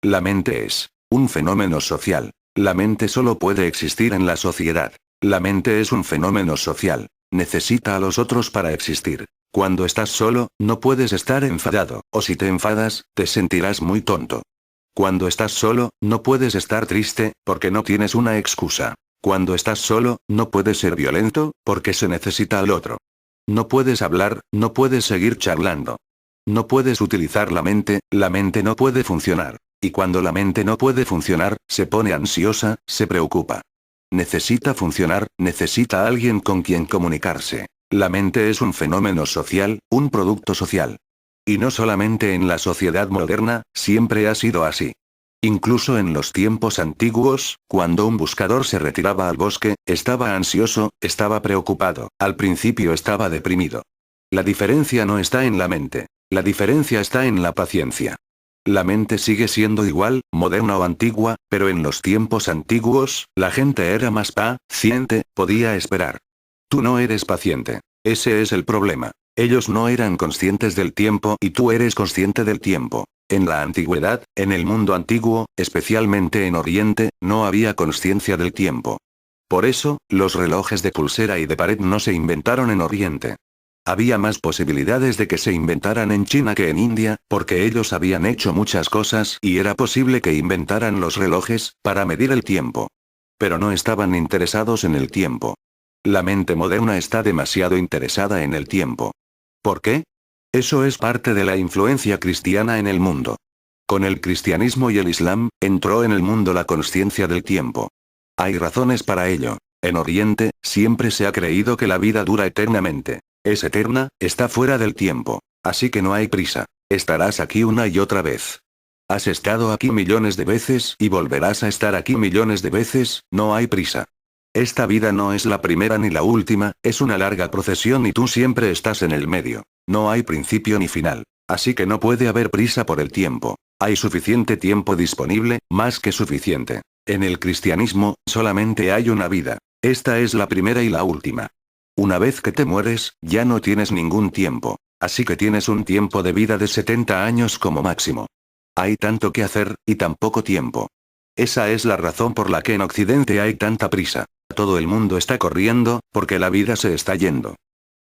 La mente es un fenómeno social. La mente solo puede existir en la sociedad. La mente es un fenómeno social. Necesita a los otros para existir. Cuando estás solo, no puedes estar enfadado, o si te enfadas, te sentirás muy tonto. Cuando estás solo, no puedes estar triste, porque no tienes una excusa. Cuando estás solo, no puedes ser violento, porque se necesita al otro. No puedes hablar, no puedes seguir charlando. No puedes utilizar la mente no puede funcionar. Y cuando la mente no puede funcionar, se pone ansiosa, se preocupa. Necesita funcionar, necesita alguien con quien comunicarse. La mente es un fenómeno social, un producto social. Y no solamente en la sociedad moderna, siempre ha sido así. Incluso en los tiempos antiguos, cuando un buscador se retiraba al bosque, estaba ansioso, estaba preocupado, al principio estaba deprimido. La diferencia no está en la mente. La diferencia está en la paciencia. La mente sigue siendo igual, moderna o antigua, pero en los tiempos antiguos, la gente era más paciente, podía esperar. Tú no eres paciente. Ese es el problema. Ellos no eran conscientes del tiempo y tú eres consciente del tiempo. En la antigüedad, en el mundo antiguo, especialmente en Oriente, no había conciencia del tiempo. Por eso, los relojes de pulsera y de pared no se inventaron en Oriente. Había más posibilidades de que se inventaran en China que en India, porque ellos habían hecho muchas cosas y era posible que inventaran los relojes, para medir el tiempo. Pero no estaban interesados en el tiempo. La mente moderna está demasiado interesada en el tiempo. ¿Por qué? Eso es parte de la influencia cristiana en el mundo. Con el cristianismo y el islam, entró en el mundo la consciencia del tiempo. Hay razones para ello. En Oriente, siempre se ha creído que la vida dura eternamente. Es eterna, está fuera del tiempo. Así que no hay prisa. Estarás aquí una y otra vez. Has estado aquí millones de veces y volverás a estar aquí millones de veces, no hay prisa. Esta vida no es la primera ni la última, es una larga procesión y tú siempre estás en el medio. No hay principio ni final. Así que no puede haber prisa por el tiempo. Hay suficiente tiempo disponible, más que suficiente. En el cristianismo, solamente hay una vida. Esta es la primera y la última. Una vez que te mueres, ya no tienes ningún tiempo. Así que tienes un tiempo de vida de 70 años como máximo. Hay tanto que hacer, y tan poco tiempo. Esa es la razón por la que en Occidente hay tanta prisa. Todo el mundo está corriendo, porque la vida se está yendo.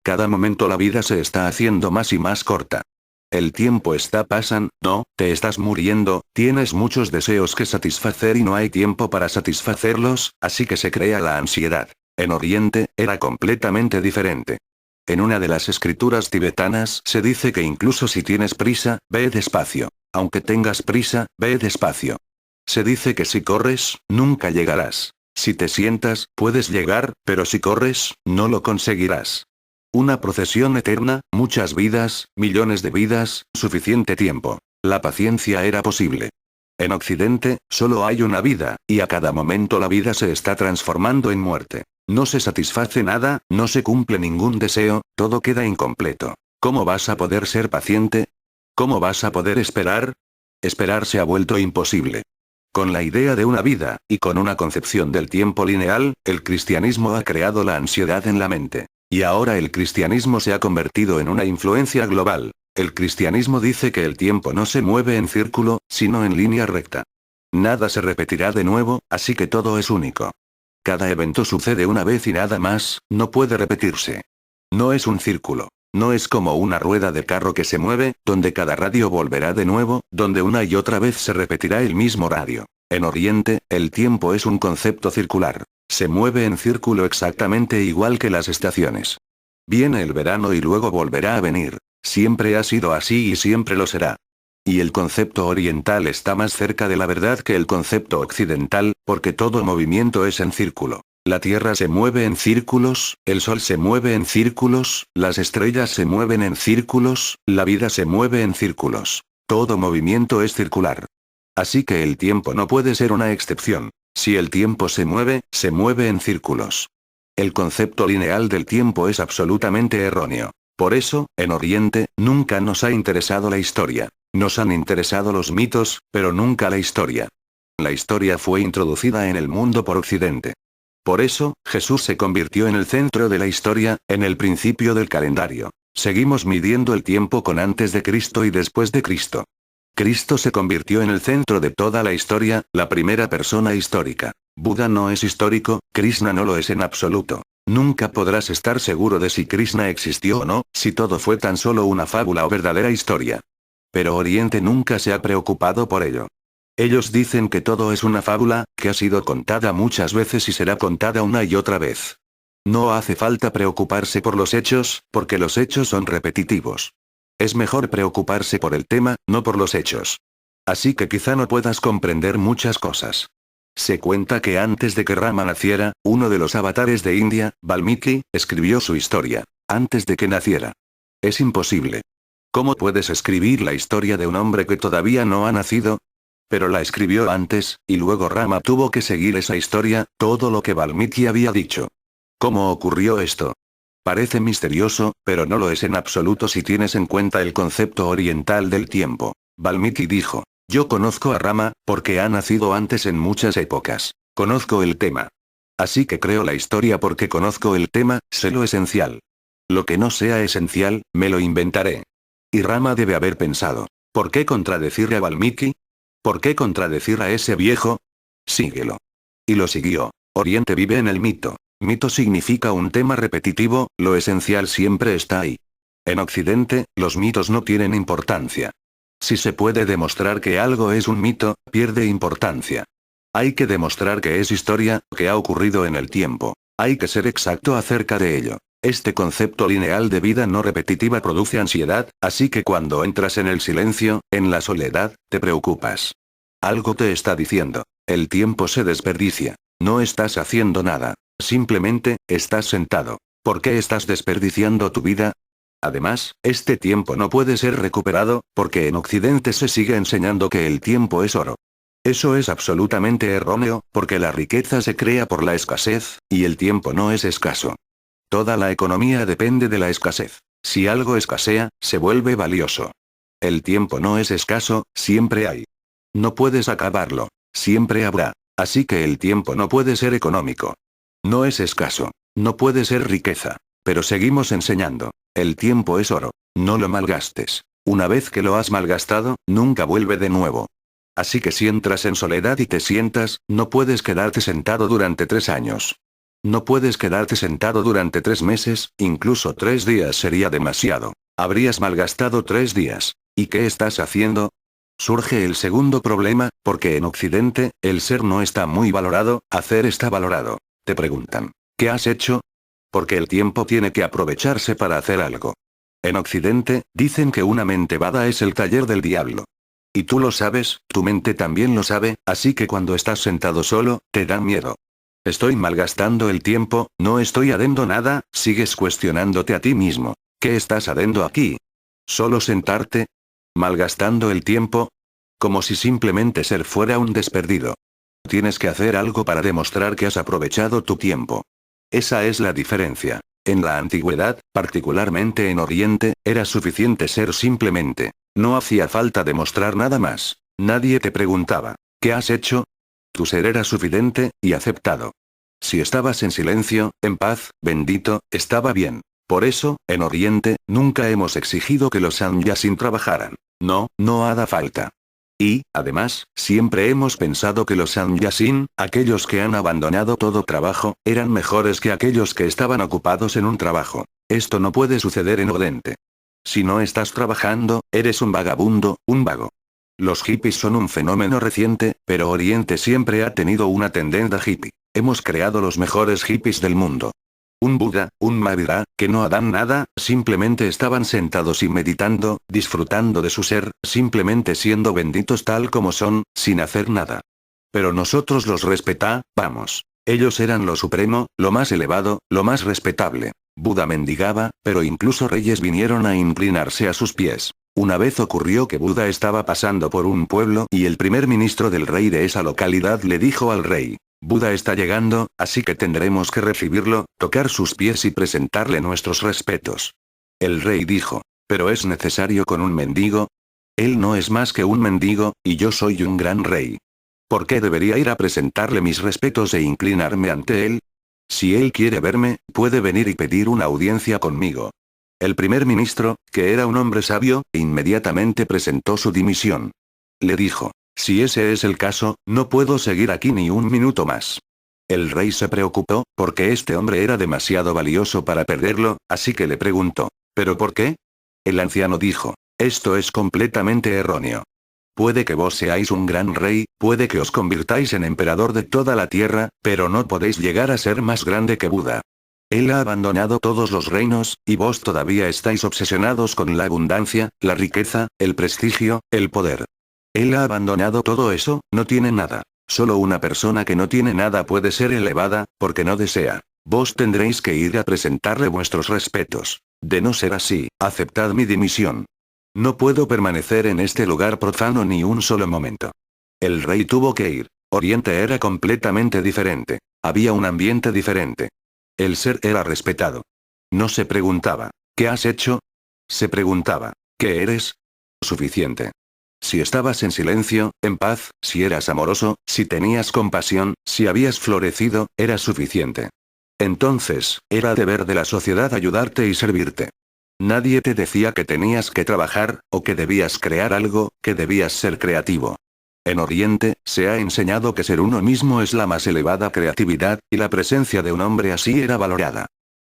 Cada momento la vida se está haciendo más y más corta. El tiempo está pasando, te estás muriendo, tienes muchos deseos que satisfacer y no hay tiempo para satisfacerlos, así que se crea la ansiedad. En Oriente, era completamente diferente. En una de las escrituras tibetanas se dice que incluso si tienes prisa, ve despacio. Aunque tengas prisa, ve despacio. Se dice que si corres, nunca llegarás. Si te sientas, puedes llegar, pero si corres, no lo conseguirás. Una procesión eterna, muchas vidas, millones de vidas, suficiente tiempo. La paciencia era posible. En Occidente, solo hay una vida, y a cada momento la vida se está transformando en muerte. No se satisface nada, no se cumple ningún deseo, todo queda incompleto. ¿Cómo vas a poder ser paciente? ¿Cómo vas a poder esperar? Esperar se ha vuelto imposible. Con la idea de una vida, y con una concepción del tiempo lineal, el cristianismo ha creado la ansiedad en la mente. Y ahora el cristianismo se ha convertido en una influencia global. El cristianismo dice que el tiempo no se mueve en círculo, sino en línea recta. Nada se repetirá de nuevo, así que todo es único. Cada evento sucede una vez y nada más, no puede repetirse. No es un círculo. No es como una rueda de carro que se mueve, donde cada radio volverá de nuevo, donde una y otra vez se repetirá el mismo radio. En Oriente, el tiempo es un concepto circular. Se mueve en círculo exactamente igual que las estaciones. Viene el verano y luego volverá a venir. Siempre ha sido así y siempre lo será. Y el concepto oriental está más cerca de la verdad que el concepto occidental, porque todo movimiento es en círculo. La Tierra se mueve en círculos, el Sol se mueve en círculos, las estrellas se mueven en círculos, la vida se mueve en círculos. Todo movimiento es circular. Así que el tiempo no puede ser una excepción. Si el tiempo se mueve en círculos. El concepto lineal del tiempo es absolutamente erróneo. Por eso, en Oriente, nunca nos ha interesado la historia. Nos han interesado los mitos, pero nunca la historia. La historia fue introducida en el mundo por Occidente. Por eso, Jesús se convirtió en el centro de la historia, en el principio del calendario. Seguimos midiendo el tiempo con antes de Cristo y después de Cristo. Cristo se convirtió en el centro de toda la historia, la primera persona histórica. Buda no es histórico, Krishna no lo es en absoluto. Nunca podrás estar seguro de si Krishna existió o no, si todo fue tan solo una fábula o verdadera historia. Pero Oriente nunca se ha preocupado por ello. Ellos dicen que todo es una fábula, que ha sido contada muchas veces y será contada una y otra vez. No hace falta preocuparse por los hechos, porque los hechos son repetitivos. Es mejor preocuparse por el tema, no por los hechos. Así que quizá no puedas comprender muchas cosas. Se cuenta que antes de que Rama naciera, uno de los avatares de India, Valmiki, escribió su historia. Antes de que naciera. Es imposible. ¿Cómo puedes escribir la historia de un hombre que todavía no ha nacido? Pero la escribió antes, y luego Rama tuvo que seguir esa historia, todo lo que Valmiki había dicho. ¿Cómo ocurrió esto? Parece misterioso, pero no lo es en absoluto si tienes en cuenta el concepto oriental del tiempo. Valmiki dijo, yo conozco a Rama, porque ha nacido antes en muchas épocas. Conozco el tema. Así que creo la historia porque conozco el tema, sé lo esencial. Lo que no sea esencial, me lo inventaré. Y Rama debe haber pensado, ¿por qué contradecir a Valmiki? ¿Por qué contradecir a ese viejo? Síguelo. Y lo siguió. Oriente vive en el mito. Mito significa un tema repetitivo, lo esencial siempre está ahí. En Occidente, los mitos no tienen importancia. Si se puede demostrar que algo es un mito, pierde importancia. Hay que demostrar que es historia, que ha ocurrido en el tiempo. Hay que ser exacto acerca de ello. Este concepto lineal de vida no repetitiva produce ansiedad, así que cuando entras en el silencio, en la soledad, te preocupas. Algo te está diciendo. El tiempo se desperdicia. No estás haciendo nada. Simplemente, estás sentado. ¿Por qué estás desperdiciando tu vida? Además, este tiempo no puede ser recuperado, porque en Occidente se sigue enseñando que el tiempo es oro. Eso es absolutamente erróneo, porque la riqueza se crea por la escasez, y el tiempo no es escaso. Toda la economía depende de la escasez. Si algo escasea, se vuelve valioso. El tiempo no es escaso, siempre hay. No puedes acabarlo. Siempre habrá. Así que el tiempo no puede ser económico. No es escaso. No puede ser riqueza. Pero seguimos enseñando. El tiempo es oro. No lo malgastes. Una vez que lo has malgastado, nunca vuelve de nuevo. Así que si entras en soledad y te sientas, no puedes quedarte sentado durante 3 años. No puedes quedarte sentado durante 3 meses, incluso 3 días sería demasiado. Habrías malgastado 3 días. ¿Y qué estás haciendo? Surge el segundo problema, porque en Occidente, el ser no está muy valorado, hacer está valorado. Te preguntan, ¿qué has hecho? Porque el tiempo tiene que aprovecharse para hacer algo. En Occidente, dicen que una mente vada es el taller del diablo. Y tú lo sabes, tu mente también lo sabe, así que cuando estás sentado solo, te da miedo. Estoy malgastando el tiempo, no estoy haciendo nada, sigues cuestionándote a ti mismo. ¿Qué estás haciendo aquí? ¿Solo sentarte? ¿Malgastando el tiempo? Como si simplemente ser fuera un desperdido. Tienes que hacer algo para demostrar que has aprovechado tu tiempo. Esa es la diferencia. En la antigüedad, particularmente en Oriente, era suficiente ser simplemente. No hacía falta demostrar nada más. Nadie te preguntaba, ¿qué has hecho? Tu ser era suficiente, y aceptado. Si estabas en silencio, en paz, bendito, estaba bien. Por eso, en Oriente, nunca hemos exigido que los sannyasin trabajaran. No, no haga falta. Y, además, siempre hemos pensado que los sannyasin, aquellos que han abandonado todo trabajo, eran mejores que aquellos que estaban ocupados en un trabajo. Esto no puede suceder en Occidente. Si no estás trabajando, eres un vagabundo, un vago. Los hippies son un fenómeno reciente, pero Oriente siempre ha tenido una tendencia hippie. Hemos creado los mejores hippies del mundo. Un Buda, un Mahavira, que no hagan nada, simplemente estaban sentados y meditando, disfrutando de su ser, simplemente siendo benditos tal como son, sin hacer nada. Pero nosotros los vamos. Ellos eran lo supremo, lo más elevado, lo más respetable. Buda mendigaba, pero incluso reyes vinieron a inclinarse a sus pies. Una vez ocurrió que Buda estaba pasando por un pueblo y el primer ministro del rey de esa localidad le dijo al rey, Buda está llegando, así que tendremos que recibirlo, tocar sus pies y presentarle nuestros respetos. El rey dijo, ¿pero es necesario con un mendigo? Él no es más que un mendigo, y yo soy un gran rey. ¿Por qué debería ir a presentarle mis respetos e inclinarme ante él? Si él quiere verme, puede venir y pedir una audiencia conmigo. El primer ministro, que era un hombre sabio, inmediatamente presentó su dimisión. Le dijo. Si ese es el caso, no puedo seguir aquí ni un minuto más. El rey se preocupó, porque este hombre era demasiado valioso para perderlo, así que le preguntó. ¿Pero por qué? El anciano dijo. Esto es completamente erróneo. Puede que vos seáis un gran rey, puede que os convirtáis en emperador de toda la tierra, pero no podéis llegar a ser más grande que Buda. Él ha abandonado todos los reinos, y vos todavía estáis obsesionados con la abundancia, la riqueza, el prestigio, el poder. Él ha abandonado todo eso, no tiene nada. Solo una persona que no tiene nada puede ser elevada, porque no desea. Vos tendréis que ir a presentarle vuestros respetos. De no ser así, aceptad mi dimisión. No puedo permanecer en este lugar profano ni un solo momento. El rey tuvo que ir. Oriente era completamente diferente. Había un ambiente diferente. El ser era respetado. No se preguntaba, ¿qué has hecho? Se preguntaba, ¿qué eres? Suficiente. Si estabas en silencio, en paz, si eras amoroso, si tenías compasión, si habías florecido, era suficiente. Entonces, era deber de la sociedad ayudarte y servirte. Nadie te decía que tenías que trabajar, o que debías crear algo, que debías ser creativo. En Oriente, se ha enseñado que ser uno mismo es la más elevada creatividad, y la presencia de un hombre así era valorada.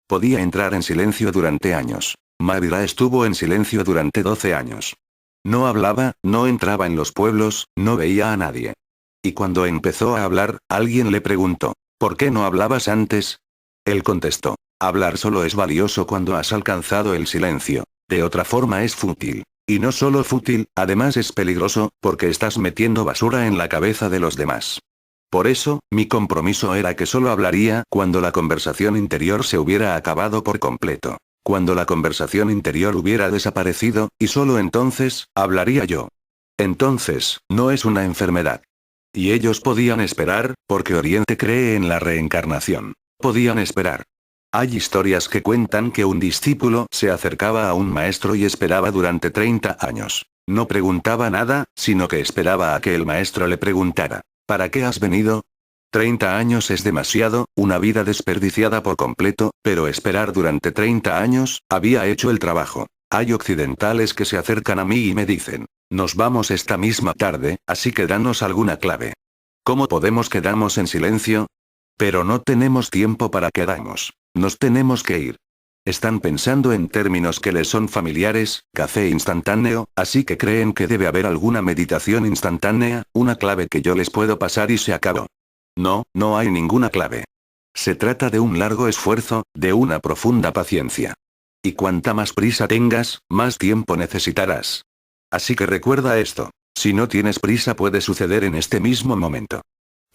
Podía entrar en silencio durante años. Mavira estuvo en silencio durante 12 años. No hablaba, no entraba en los pueblos, no veía a nadie. Y cuando empezó a hablar, alguien le preguntó, ¿por qué no hablabas antes? Él contestó, hablar solo es valioso cuando has alcanzado el silencio. De otra forma es fútil. Y no solo fútil, además es peligroso, porque estás metiendo basura en la cabeza de los demás. Por eso, mi compromiso era que solo hablaría cuando la conversación interior se hubiera acabado por completo. Cuando la conversación interior hubiera desaparecido, y solo entonces, hablaría yo. Entonces, no es una enfermedad. Y ellos podían esperar, porque Oriente cree en la reencarnación. Podían esperar. Hay historias que cuentan que un discípulo se acercaba a un maestro y esperaba durante 30 años. No preguntaba nada, sino que esperaba a que el maestro le preguntara, ¿para qué has venido? 30 años es demasiado, una vida desperdiciada por completo, pero esperar durante 30 años, había hecho el trabajo. Hay occidentales que se acercan a mí y me dicen, nos vamos esta misma tarde, así que danos alguna clave. ¿Cómo podemos quedarnos en silencio? Pero no tenemos tiempo para quedarnos. Nos tenemos que ir. Están pensando en términos que les son familiares, café instantáneo, así que creen que debe haber alguna meditación instantánea, una clave que yo les puedo pasar y se acabó. No, no hay ninguna clave. Se trata de un largo esfuerzo, de una profunda paciencia. Y cuanta más prisa tengas, más tiempo necesitarás. Así que recuerda esto. Si no tienes prisa puede suceder en este mismo momento.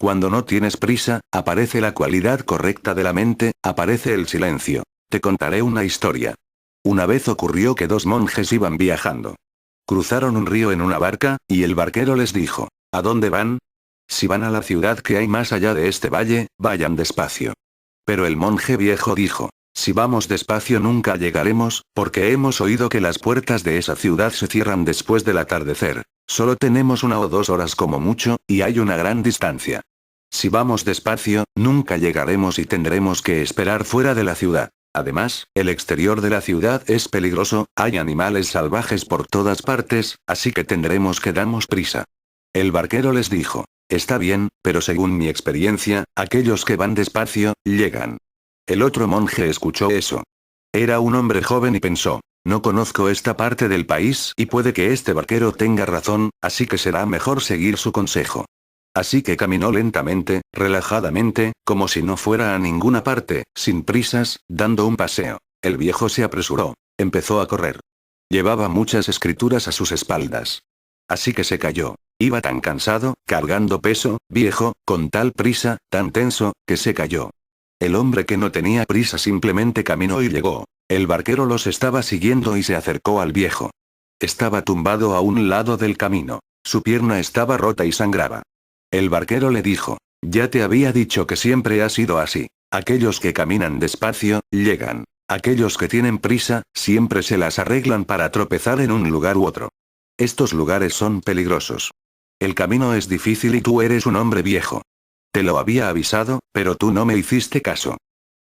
Cuando no tienes prisa, aparece la cualidad correcta de la mente, aparece el silencio. Te contaré una historia. Una vez ocurrió que dos monjes iban viajando. Cruzaron un río en una barca, y el barquero les dijo, ¿a dónde van? Si van a la ciudad que hay más allá de este valle, vayan despacio. Pero el monje viejo dijo, si vamos despacio nunca llegaremos, porque hemos oído que las puertas de esa ciudad se cierran después del atardecer. Solo tenemos 1 o 2 horas como mucho, y hay una gran distancia. Si vamos despacio, nunca llegaremos y tendremos que esperar fuera de la ciudad. Además, el exterior de la ciudad es peligroso, hay animales salvajes por todas partes, así que tendremos que darnos prisa. El barquero les dijo, está bien, pero según mi experiencia, aquellos que van despacio, llegan. El otro monje escuchó eso. Era un hombre joven y pensó, no conozco esta parte del país y puede que este barquero tenga razón, así que será mejor seguir su consejo. Así que caminó lentamente, relajadamente, como si no fuera a ninguna parte, sin prisas, dando un paseo. El viejo se apresuró. Empezó a correr. Llevaba muchas escrituras a sus espaldas. Así que se cayó. Iba tan cansado, cargando peso, viejo, con tal prisa, tan tenso, que se cayó. El hombre que no tenía prisa simplemente caminó y llegó. El barquero los estaba siguiendo y se acercó al viejo. Estaba tumbado a un lado del camino. Su pierna estaba rota y sangraba. El barquero le dijo, ya te había dicho que siempre ha sido así. Aquellos que caminan despacio, llegan. Aquellos que tienen prisa, siempre se las arreglan para tropezar en un lugar u otro. Estos lugares son peligrosos. El camino es difícil y tú eres un hombre viejo. Te lo había avisado, pero tú no me hiciste caso.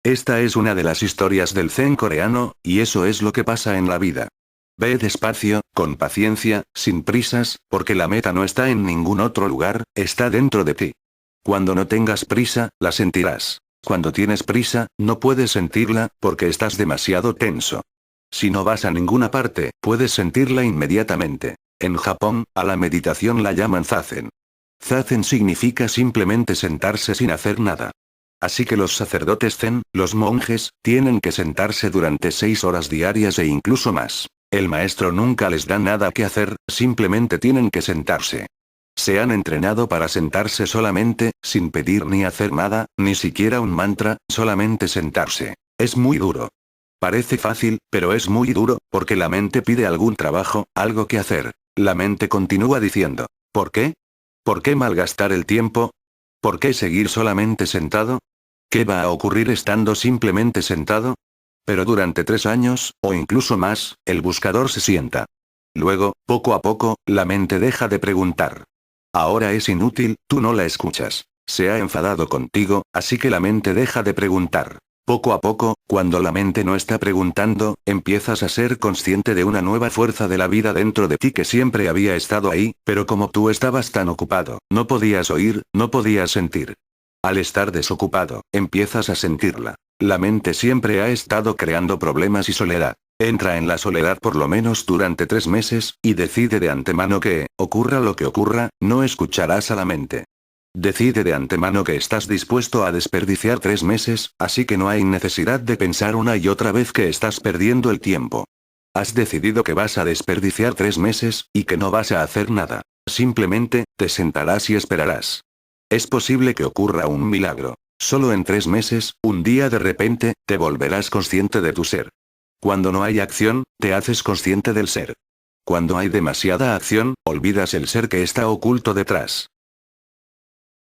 Esta es una de las historias del Zen coreano, y eso es lo que pasa en la vida. Ve despacio, con paciencia, sin prisas, porque la meta no está en ningún otro lugar, está dentro de ti. Cuando no tengas prisa, la sentirás. Cuando tienes prisa, no puedes sentirla, porque estás demasiado tenso. Si no vas a ninguna parte, puedes sentirla inmediatamente. En Japón, a la meditación la llaman zazen. Zazen significa simplemente sentarse sin hacer nada. Así que los sacerdotes zen, los monjes, tienen que sentarse durante 6 horas diarias e incluso más. El maestro nunca les da nada que hacer, simplemente tienen que sentarse. Se han entrenado para sentarse solamente, sin pedir ni hacer nada, ni siquiera un mantra, solamente sentarse. Es muy duro. Parece fácil, pero es muy duro, porque la mente pide algún trabajo, algo que hacer. La mente continúa diciendo, ¿por qué? ¿Por qué malgastar el tiempo? ¿Por qué seguir solamente sentado? ¿Qué va a ocurrir estando simplemente sentado? Pero durante 3 años, o incluso más, el buscador se sienta. Luego, poco a poco, la mente deja de preguntar. Ahora es inútil, tú no la escuchas. Se ha enfadado contigo, así que la mente deja de preguntar. Poco a poco, cuando la mente no está preguntando, empiezas a ser consciente de una nueva fuerza de la vida dentro de ti que siempre había estado ahí, pero como tú estabas tan ocupado, no podías oír, no podías sentir. Al estar desocupado, empiezas a sentirla. La mente siempre ha estado creando problemas y soledad. Entra en la soledad por lo menos durante 3 meses, y decide de antemano que, ocurra lo que ocurra, no escucharás a la mente. Decide de antemano que estás dispuesto a desperdiciar 3 meses, así que no hay necesidad de pensar una y otra vez que estás perdiendo el tiempo. Has decidido que vas a desperdiciar 3 meses, y que no vas a hacer nada. Simplemente, te sentarás y esperarás. Es posible que ocurra un milagro. Solo en 3 meses, un día de repente, te volverás consciente de tu ser. Cuando no hay acción, te haces consciente del ser. Cuando hay demasiada acción, olvidas el ser que está oculto detrás.